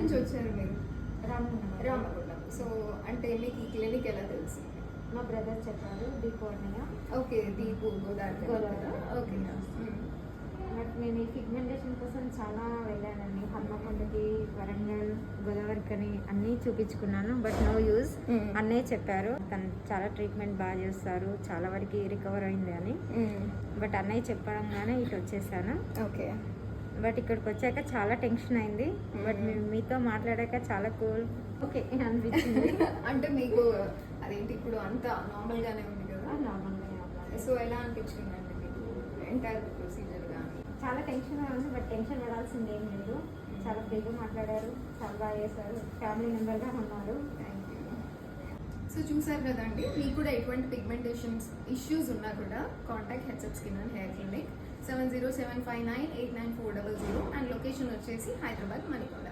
నుంచి వచ్చారు మీరు? రామగుండం. సో అంటే మీకు ఈ క్లినిక్ ఎలా తెలుసు? మా బ్రదర్ చెప్పారు, దీపోర్ణిగా. Okay, Deepu Godavari. Okay. But నేను ఈ పిగ్మెంటేషన్ కోసం చాలా వెళ్ళానండి. హన్మకొండకి, వరంగల్, గోదావరికని అన్నీ చూపించుకున్నాను. But no use. అన్నయ్య చెప్పారు తను చాలా ట్రీట్మెంట్ బాగా చేస్తారు, చాలా వరకు రికవర్ అయింది అని. బట్ అన్నయ్య చెప్పడంగానే ఇటు వచ్చేసాను. ఓకే. బట్ ఇక్కడికి వచ్చాక చాలా టెన్షన్ అయింది. బట్ మీతో మాట్లాడాక చాలా కూల్ ఓకే అనిపించింది. అంటే మీకు అదేంటి ఇప్పుడు అంతా నార్మల్ గానే ఉంది కదా? నార్మల్గానే ఉన్నాను. సో ఎలా అనిపించిందండి మీకు ఎంటైర్ ప్రొసీజర్ కానీ? చాలా టెన్షన్గా ఉంది. బట్ టెన్షన్ పడాల్సింది ఏం లేదు. చాలా ఫ్రీగా మాట్లాడారు, చాలా బాగా చేశారు, ఫ్యామిలీ మెంబర్గా ఉన్నారు. Thank you. సో చూసారు కదండి, మీకు కూడా ఎటువంటి పిగ్మెంటేషన్స్ ఇష్యూస్ ఉన్నా కూడా contact HF skin and hair clinic 7075989400 and location వచ్చేసి హైదరాబాద్ మణికొండ.